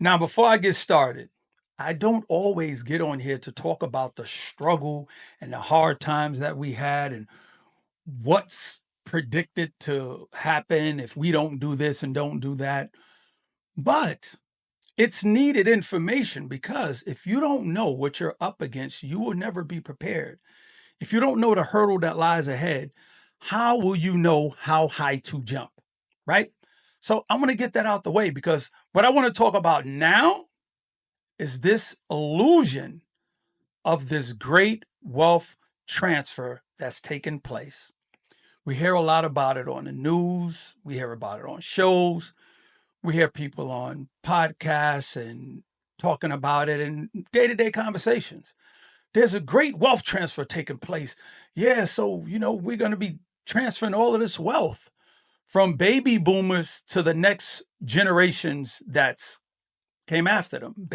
Now, before I get started, I don't always get on here to talk about the struggle and the hard times that we had and what's predicted to happen if we don't do this and don't do that. But it's needed information because if you don't know what you're up against, you will never be prepared. If you don't know the hurdle that lies ahead, how will you know how high to jump? Right? So I'm going to get that out the way because what I want to talk about now is this illusion of this great wealth transfer that's taken place. We hear a lot about it on the news. We hear about it on shows. We hear people on podcasts and talking about it in day-to-day conversations. There's a great wealth transfer taking place. Yeah, so, we're going to be transferring all of this wealth from baby boomers to the next generations that's came after them.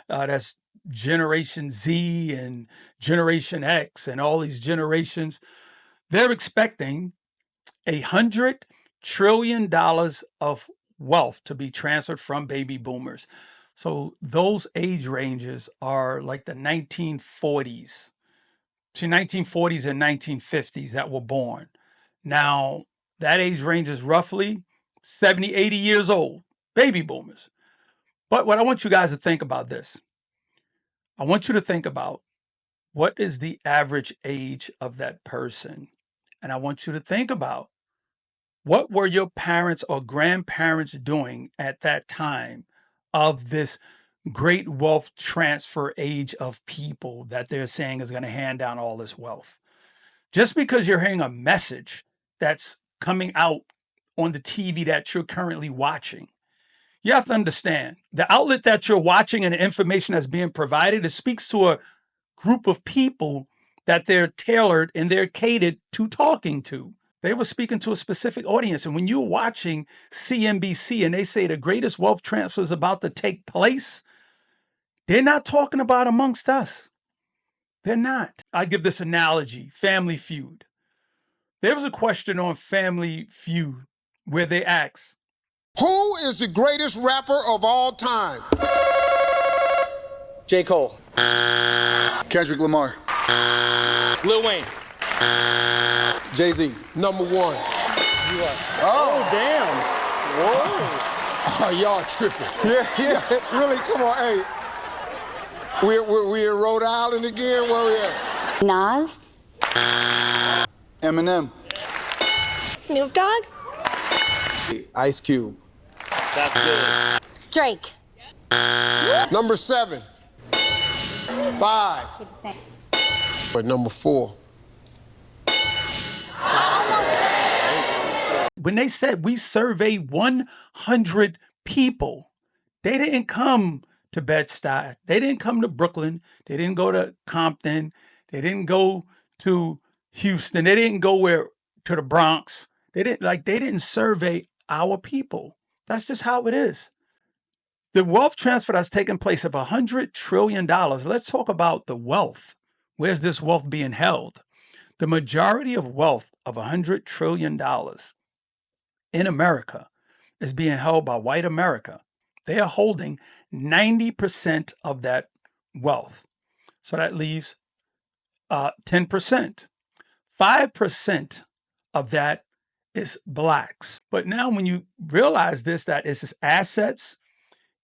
That's Generation Z and Generation X and all these generations. They're expecting $100 trillion of wealth to be transferred from baby boomers. So those age ranges are like the 1940s, to 1940s and 1950s that were born. Now, that age range is roughly 70, 80 years old, baby boomers. But what I want you guys to think about this. I want you to think about what is the average age of that person. And I want you to think about what were your parents or grandparents doing at that time of this great wealth transfer age of people that they're saying is going to hand down all this wealth. Just because you're hearing a message that's coming out on the TV that you're currently watching, you have to understand the outlet that you're watching and the information that's being provided, it speaks to a group of people that they're tailored and they're catered to talking to. They were speaking to a specific audience. And when you're watching CNBC and they say the greatest wealth transfer is about to take place, they're not talking about amongst us. They're not. I give this analogy, Family Feud. There was a question on Family Feud where they asked, who is the greatest rapper of all time? J. Cole. Kendrick Lamar. Lil Wayne. Jay-Z. Number one. Oh, damn. Whoa. Oh, y'all tripping. Yeah. Really, come on, hey. We in Rhode Island again? Where we at? Nas. Eminem. Snoop Dogg. Ice Cube. That's good. Drake. Number 7. 5. But number 4. when they said we survey 100 people, they didn't come to Bed-Stuy. They didn't come to Brooklyn. They didn't go to Compton. They didn't go to Houston. They didn't go to the Bronx. They didn't survey our people. That's just how it is. The wealth transfer that's taken place of $100 trillion. Let's talk about the wealth. Where's this wealth being held? The majority of wealth of $100 trillion in America is being held by white America. They are holding 90% of that wealth. So that leaves 10%. 5% of that is blacks. But now when you realize this, that it's assets,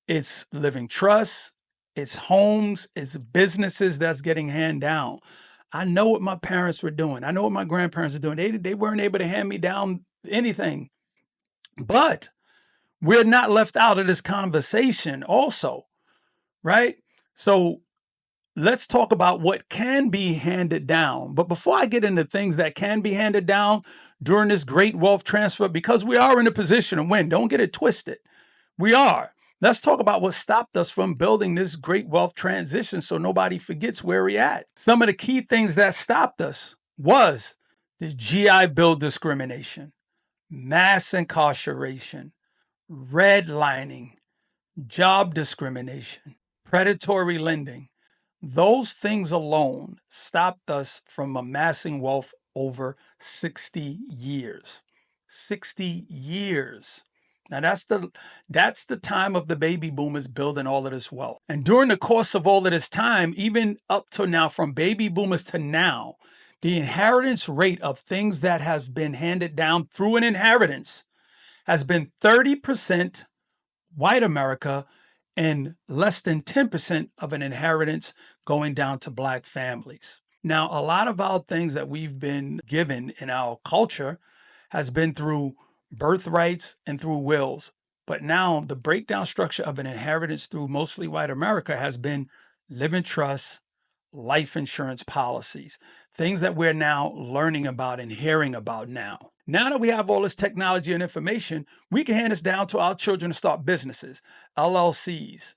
it's living trusts, it's homes, it's businesses that's getting handed down. I know what my parents were doing. I know what my grandparents were doing. They weren't able to hand me down anything. But we're not left out of this conversation also, right? So let's talk about what can be handed down. But before I get into things that can be handed down during this great wealth transfer, because we are in a position to win, don't get it twisted. We are. Let's talk about what stopped us from building this great wealth transition so nobody forgets where we're at. Some of the key things that stopped us was the GI Bill discrimination, mass incarceration, redlining, job discrimination, predatory lending. Those things alone stopped us from amassing wealth over 60 years. 60 years. Now that's the time of the baby boomers building all of this wealth. And during the course of all of this time, even up to now, from baby boomers to now, the inheritance rate of things that have been handed down through an inheritance has been 30% white America and less than 10% of an inheritance going down to black families. Now, a lot of our things that we've been given in our culture has been through birthrights and through wills. But now the breakdown structure of an inheritance through mostly white America has been living trusts, life insurance policies, things that we're now learning about and hearing about now. Now that we have all this technology and information, we can hand this down to our children to start businesses, LLCs,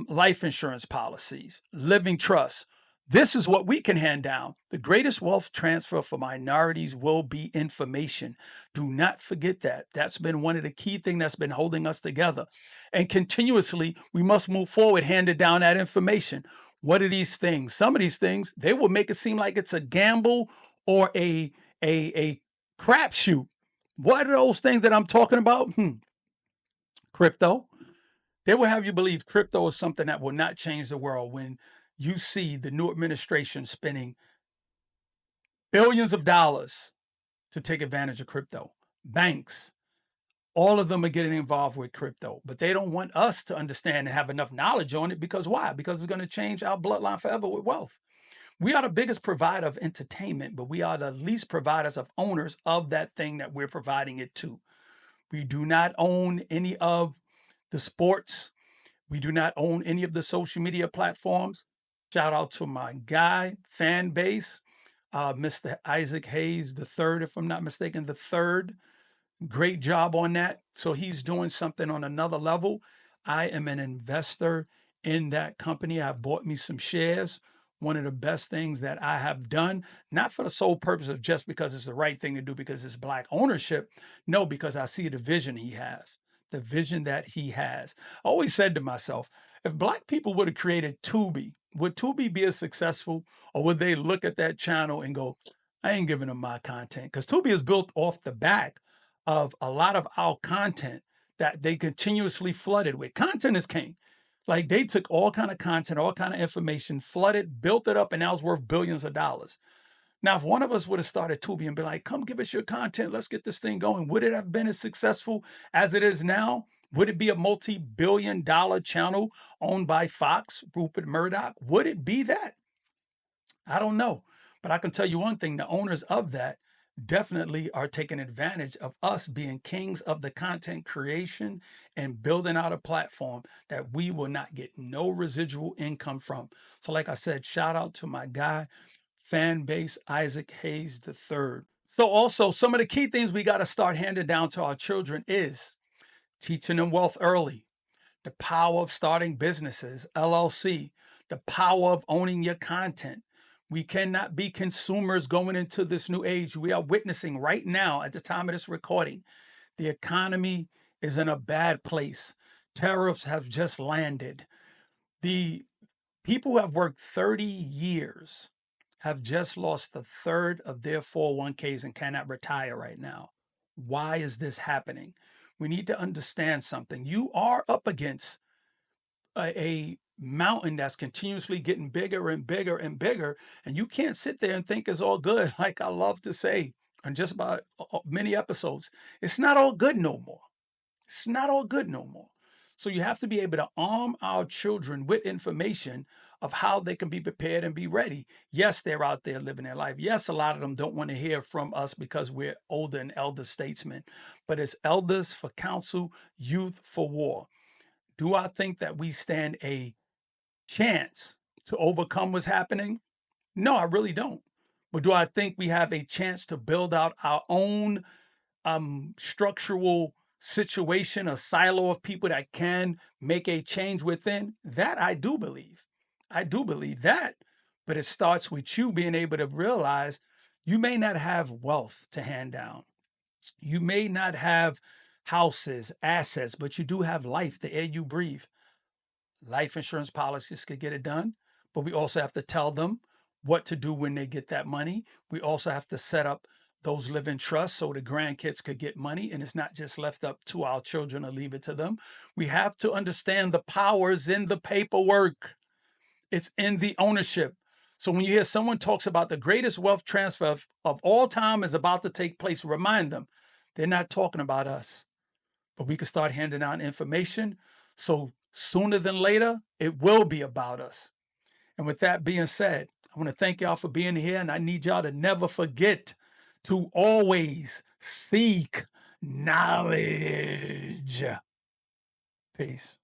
life insurance policies, living trusts. This is what we can hand down. The greatest wealth transfer for minorities will be information. Do not forget that. That's been one of the key things that's been holding us together. And continuously, we must move forward, handing down that information. What are these things? Some of these things, they will make it seem like it's a gamble or a crapshoot. What are those things that I'm talking about? Crypto. They will have you believe crypto is something that will not change the world when you see the new administration spending billions of dollars to take advantage of crypto. Banks, all of them are getting involved with crypto, but they don't want us to understand and have enough knowledge on it because why? Because it's going to change our bloodline forever with wealth. We are the biggest provider of entertainment, but we are the least providers of owners of that thing that we're providing it to. We do not own any of the sports. We do not own any of the social media platforms. Shout out to my guy, fan base, Mr. Isaac Hayes the third, if I'm not mistaken, the third. Great job on that. So he's doing something on another level. I am an investor in that company. I bought me some shares. One of the best things that I have done, not for the sole purpose of just because it's the right thing to do because it's black ownership. No, because I see the vision he has, the vision that he has. I always said to myself, if black people would have created Tubi, would Tubi be as successful, or would they look at that channel and go, I ain't giving them my content? Because Tubi is built off the back of a lot of our content that they continuously flooded with. Content is king. Like they took all kind of content, all kind of information, flooded, built it up, and now it's worth billions of dollars. Now, if one of us would have started Tubi and been like, come give us your content, let's get this thing going, would it have been as successful as it is now? Would it be a multi-billion-dollar channel owned by Fox, Rupert Murdoch? Would it be that? I don't know. But I can tell you one thing, the owners of that definitely are taking advantage of us being kings of the content creation and building out a platform that we will not get no residual income from. So like I said, shout out to my guy, fan base, Isaac Hayes the third. So also some of the key things we got to start handing down to our children is teaching them wealth early, the power of starting businesses, LLC, the power of owning your content. We cannot be consumers going into this new age. We are witnessing right now, at the time of this recording, the economy is in a bad place. Tariffs have just landed. The people who have worked 30 years have just lost a third of their 401ks and cannot retire right now. Why is this happening? We need to understand something. You are up against a mountain that's continuously getting bigger and bigger and bigger, and you can't sit there and think it's all good. Like I love to say on just about many episodes, it's not all good no more. It's not all good no more. So you have to be able to arm our children with information of how they can be prepared and be ready. Yes, they're out there living their life. Yes, a lot of them don't want to hear from us because we're older and elder statesmen, but it's elders for counsel, youth for war. Do I think that we stand a chance to overcome what's happening? No, I really don't. But do I think we have a chance to build out our own structural situation, a silo of people that can make a change within? That I do believe. I do believe that. But it starts with you being able to realize you may not have wealth to hand down. You may not have houses, assets, but you do have life, the air you breathe. Life insurance policies could get it done, but we also have to tell them what to do when they get that money. We also have to set up those live in trust so the grandkids could get money and it's not just left up to our children or leave it to them. We have to understand the powers in the paperwork. It's in the ownership. So when you hear someone talks about the greatest wealth transfer of all time is about to take place, remind them they're not talking about us. But we can start handing out information. So sooner than later, it will be about us. And with that being said, I want to thank y'all for being here. And I need y'all to never forget to always seek knowledge. Peace.